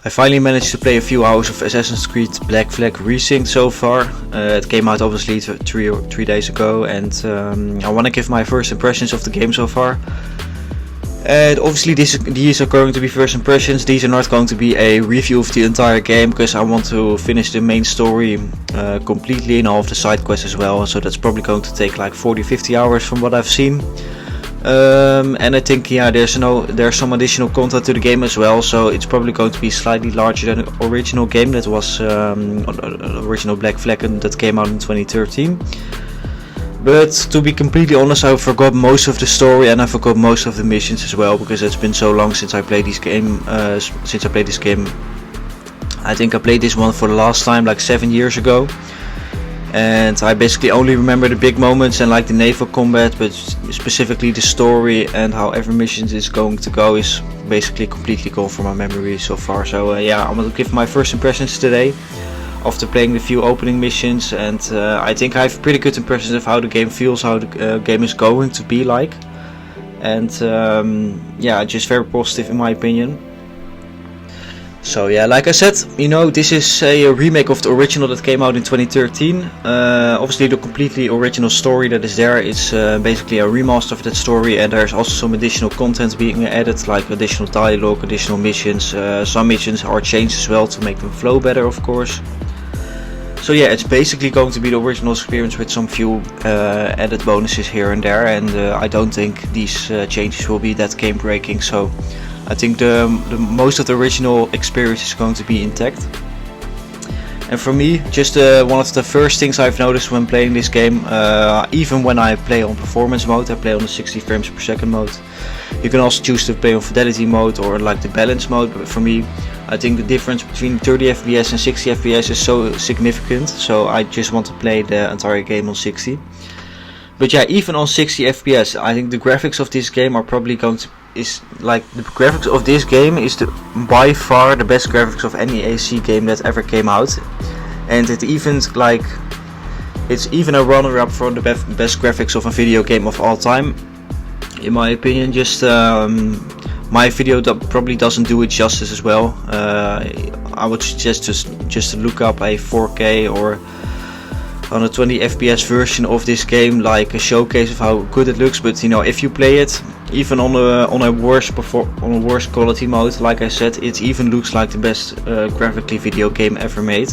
I finally managed to play a few hours of Assassin's Creed Black Flag Resynced so far. It came out obviously 3 days ago, and I want to give my first impressions of the game so far. And obviously these are going to be first impressions. These are not going to be a review of the entire game, because I want to finish the main story completely and all of the side quests as well. So that's probably going to take like 40-50 hours from what I've seen. And I think there's some additional content to the game as well, so it's probably going to be slightly larger than the original game that was original Black Flag that came out in 2013. But to be completely honest, I forgot most of the story and I forgot most of the missions as well, because it's been so long since I played this game. I think I played this one for the last time like 7 years ago. And I basically only remember the big moments and like the naval combat, but specifically the story and how every mission is going to go is basically completely gone from my memory so far. So I'm going to give my first impressions today after playing the few opening missions, and I think I have pretty good impressions of how the game feels, how the game is going to be like, and just very positive in my opinion. So like I said, this is a remake of the original that came out in 2013. Obviously the completely original story that is there is basically a remaster of that story, and there's also some additional content being added, like additional dialogue, additional missions. Some missions are changed as well to make them flow better, of course. So it's basically going to be the original experience with some few added bonuses here and there, and I don't think these changes will be that game breaking, so I think the most of the original experience is going to be intact. And for me, just one of the first things I've noticed when playing this game, even when I play on performance mode, I play on the 60 frames per second mode. You can also choose to play on fidelity mode or like the balance mode, but for me, I think the difference between 30 FPS and 60 FPS is so significant, so I just want to play the entire game on 60. But even on 60 FPS, I think the graphics of this game are probably going to by far the best graphics of any AC game that ever came out, and it's even a runner-up for the best graphics of a video game of all time, in my opinion. Just my video probably doesn't do it justice as well. I would suggest just to look up a 4K or on a 20 FPS version of this game, like a showcase of how good it looks. But if you play it even on a worse quality mode, like I said, it even looks like the best graphically video game ever made.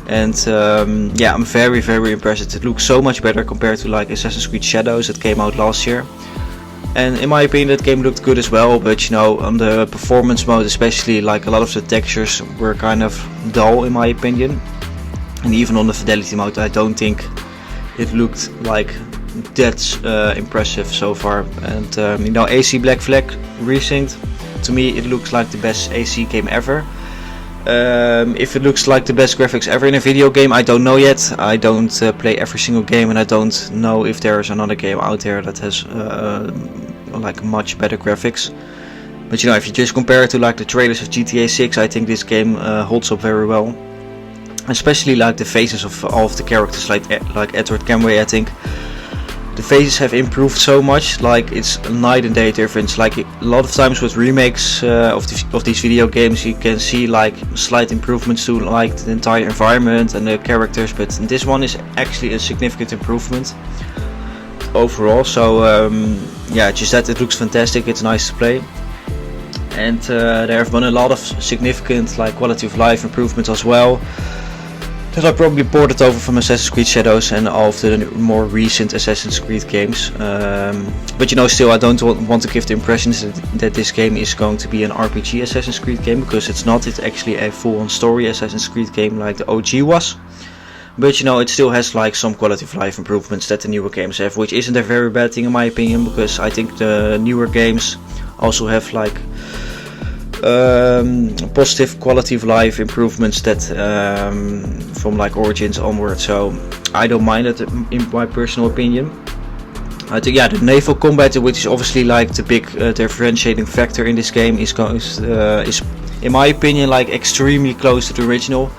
And I'm very, very impressed. It looks so much better compared to like Assassin's Creed Shadows that came out last year. And in my opinion, that game looked good as well, but on the performance mode especially, like a lot of the textures were kind of dull in my opinion. And even on the fidelity mode, I don't think it looked like that impressive so far. And AC Black Flag Resynced, to me it looks like the best AC game ever. If it looks like the best graphics ever in a video game, I don't know yet. I don't play every single game, and I don't know if there's another game out there that has like much better graphics. But if you just compare it to like the trailers of GTA 6, I think this game holds up very well. Especially like the faces of all of the characters, like Edward Kenway. I think the faces have improved so much, like it's a night and day difference. Like a lot of times with remakes of these video games, you can see like slight improvements to like the entire environment and the characters, but this one is actually a significant improvement overall. So just that it looks fantastic, it's nice to play. And there have been a lot of significant like quality of life improvements as well, that I probably ported over from Assassin's Creed Shadows and all of the more recent Assassin's Creed games. But still, I don't want to give the impressions that this game is going to be an RPG Assassin's Creed game, because it's not. It's actually a full-on story Assassin's Creed game like the OG was. But it still has like some quality of life improvements that the newer games have, which isn't a very bad thing in my opinion, because I think the newer games also have like positive quality of life improvements that from like Origins onward, so I don't mind it in my personal opinion. I think the naval combat, which is obviously like the big differentiating factor in this game, is in my opinion like extremely close to the original.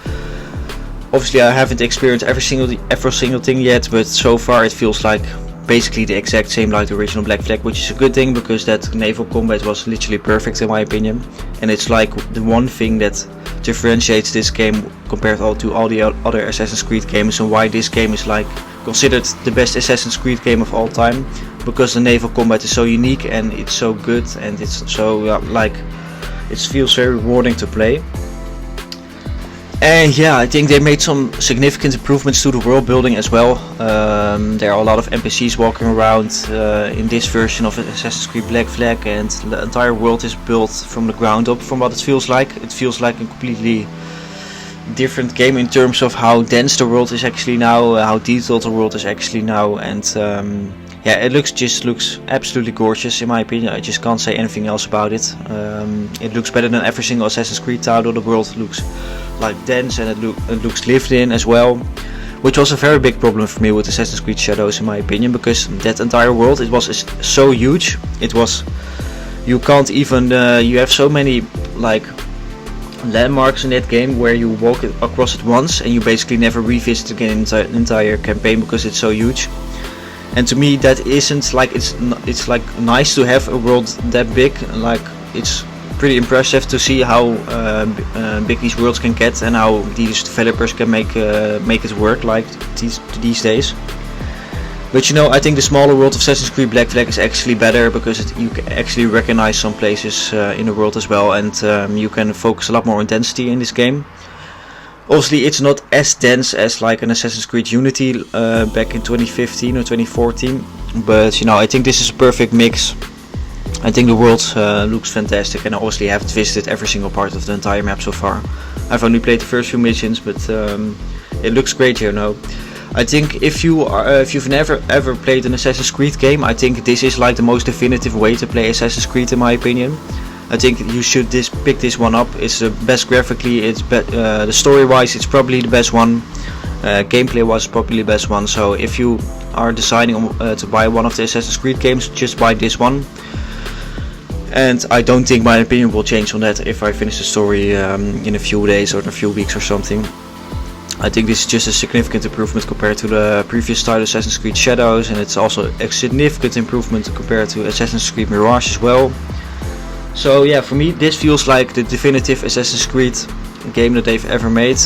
Obviously I haven't experienced every single thing yet, but so far it feels like basically the exact same like the original Black Flag, which is a good thing because that naval combat was literally perfect in my opinion, and it's like the one thing that differentiates this game compared to all the other Assassin's Creed games, and why this game is like considered the best Assassin's Creed game of all time, because the naval combat is so unique and it's so good and it's so like it feels very rewarding to play. And yeah, I think they made some significant improvements to the world building as well. There are a lot of NPCs walking around in this version of Assassin's Creed Black Flag, and the entire world is built from the ground up from what it feels like. It feels like a completely different game in terms of how dense the world is actually now, how detailed the world is actually now, and yeah, it looks absolutely gorgeous in my opinion. I just can't say anything else about it. It looks better than every single Assassin's Creed title. The world looks like dense, and it looks lived in as well, which was a very big problem for me with Assassin's Creed Shadows in my opinion, because that entire world, it was so huge. It was, you can't even you have so many like landmarks in that game where you walk across it once and you basically never revisit again the entire campaign because it's so huge. And to me that isn't like, it's like nice to have a world that big. Like, it's pretty impressive to see how big these worlds can get and how these developers can make it work like these days. But you know, I think the smaller world of Assassin's Creed Black Flag is actually better because you can actually recognize some places in the world as well, and you can focus a lot more on density in this game. Obviously it's not as dense as like an Assassin's Creed Unity back in 2015 or 2014, but you know, I think this is a perfect mix. I think the world looks fantastic, and I obviously haven't visited every single part of the entire map so far. I've only played the first few missions, but it looks great, you know. I think if you've never ever played an Assassin's Creed game, I think this is like the most definitive way to play Assassin's Creed in my opinion. I think you should pick this one up. It's the best graphically, it's the story wise it's probably the best one, gameplay wise probably the best one. So if you are deciding to buy one of the Assassin's Creed games, just buy this one. And I don't think my opinion will change on that if I finish the story in a few days or in a few weeks or something. I think this is just a significant improvement compared to the previous title Assassin's Creed Shadows, and it's also a significant improvement compared to Assassin's Creed Mirage as well. So yeah, for me this feels like the definitive Assassin's Creed game that they've ever made.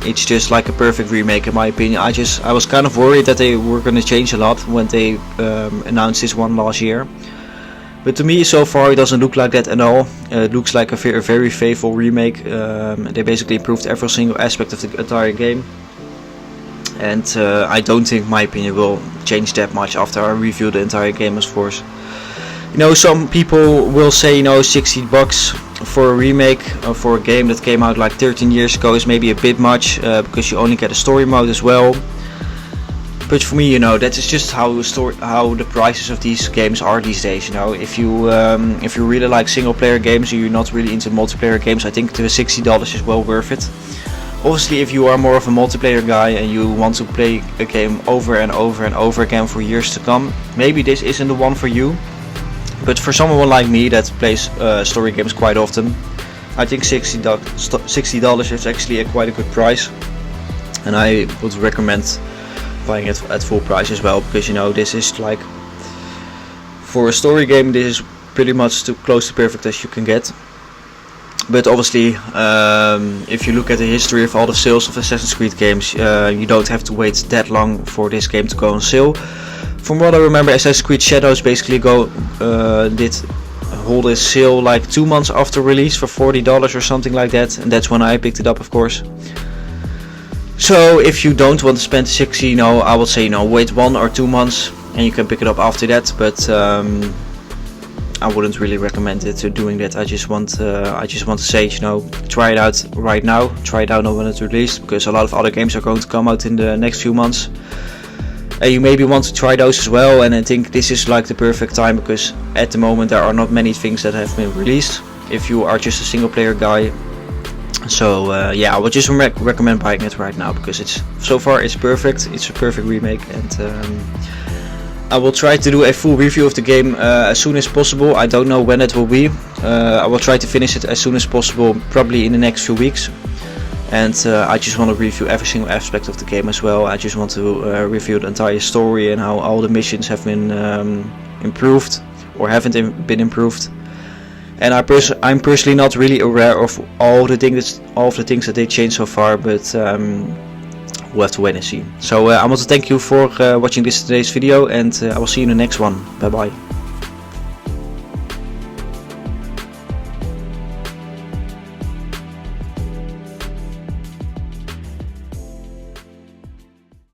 It's just like a perfect remake in my opinion. I was kind of worried that they were going to change a lot when they announced this one last year. But to me, so far, it doesn't look like that at all. It looks like a very faithful remake. They basically improved every single aspect of the entire game. And I don't think my opinion will change that much after I review the entire game, of course. You know, some people will say, you know, $60 for a remake for a game that came out like 13 years ago is maybe a bit much, because you only get a story mode as well. But for me, you know, that is just how the prices of these games are these days. You know, if you really like single player games and you're not really into multiplayer games, I think the $60 is well worth it. Obviously, if you are more of a multiplayer guy and you want to play a game over and over and over again for years to come, maybe this isn't the one for you. But for someone like me that plays story games quite often, I think $60 is actually quite a good price, and I would recommend buying it at full price as well, because you know, this is like, for a story game, this is pretty much too close to perfect as you can get. But obviously, if you look at the history of all the sales of Assassin's Creed games, you don't have to wait that long for this game to go on sale. From what I remember, Assassin's Creed Shadows basically did hold a sale like 2 months after release for $40 or something like that, and that's when I picked it up, of course. So if you don't want to spend 60, you know, I would say, you know, wait 1 or 2 months and you can pick it up after that. But I wouldn't really recommend it to doing that. I just want to say, you know, try it out right now. Try it out when it's released, because a lot of other games are going to come out in the next few months. And you maybe want to try those as well. And I think this is like the perfect time, because at the moment there are not many things that have been released if you are just a single player guy. So yeah, I would just recommend buying it right now, because so far it's perfect. It's a perfect remake, and I will try to do a full review of the game as soon as possible. I don't know when it will be. I will try to finish it as soon as possible, probably in the next few weeks. and I just want to review every single aspect of the game as well. I just want to review the entire story and how all the missions have been improved or haven't been improved. And I'm personally not really aware of all the things that they changed so far, but we'll have to wait and see. So I want to thank you for watching today's video, and I will see you in the next one. Bye bye.